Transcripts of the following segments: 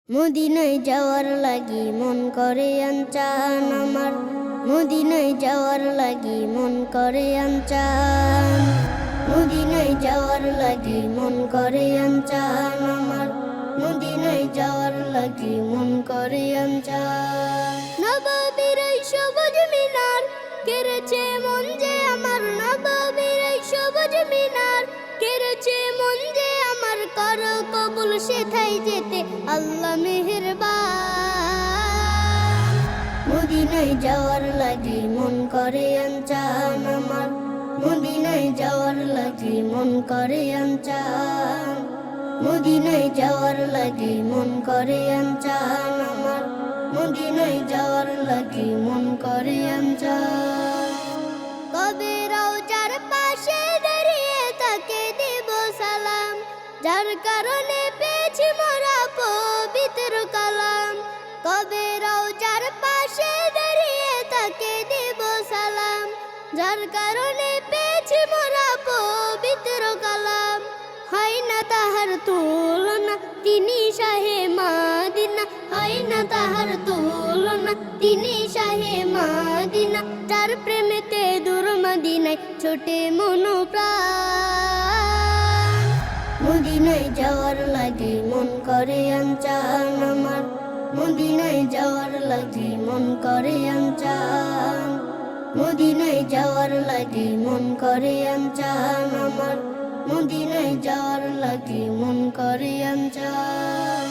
মদিনায় যাওয়ার লাগি মন করে আনচান আমার, মদিনায় যাওয়ার লাগি মন করে আনচান, মদিনায় যাওয়ার লাগি মন করে আনচান আমার, মদিনায় যাওয়ার লাগি মন করে আনচান। নববীর এই সবুজ মিনার কেড়েছে মন যে আমার, নববীর এই সবুজ মিনার কেড়েছে মন যে আমার, করো কবুল সেথায় যেতে আল্লাহ মেহেরবান। মদিনায় যাওয়ার লাগি মন করে আনচান আমার, মদিনায় যাওয়ার লাগি মন করে আনচান, মদিনায় যাওয়ার লাগি মন করে আনচান আমার, মদিনায় যাওয়ার লাগি মন করে আনচান। কবে রওজার পাশে দাঁড়িয়ে তাকে দেব সালাম, যার কারণে পেয়েছি মোরা পবিত্র কালাম। কবে রওজার পাশে দাঁড়িয়ে তাকে দেব সালাম, যার কারণে পেয়েছি মোরা পবিত্র কালাম। হয় না তাহার তুলনা তিনি শাহে মাদিনা, হয় না তাহার তুলনা তিনি শাহে মাদিনা, যার প্রেমেতে দূর মদিনায় ছোটে মনো প্রাণ। মদিনায় যাওয়ার লাগি মন করে আনচান আমার, মদিনায় যাওয়ার লাগি মন করে আনচান, মদিনায় যাওয়ার লাগি মন করে আনচান আমার, মদিনায় যাওয়ার লাগি মন করে আনচান।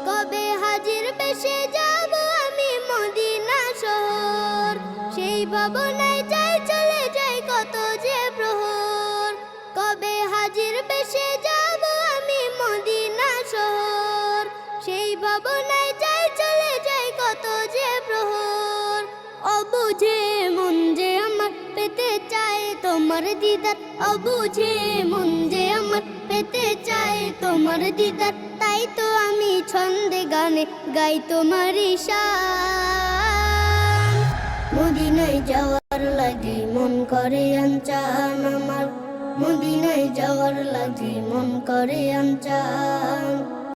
কবে হাজির বেশে যাব আমি মদিনা শহর, সেই ভাবনায় যাই চলে যাই কত যে প্রহর। কবে হাজির বেশে যাব আমি মদিনা শহর, সেই ভাবনায় যাই চলে যাই কত যে প্রহর। অবুঝে মন যে আমার পেতে চায় তোমার দিদার, অবুঝে মন যে আমার পেতে চায় তোমার দিদার, তাই তো আমি ছন্দে গানে গাই তোমার শান। মদিনায় যাওয়ার লাগি মন করে আনচান আমার, মদিনায় যাওয়ার লাগি মন করে আনচান,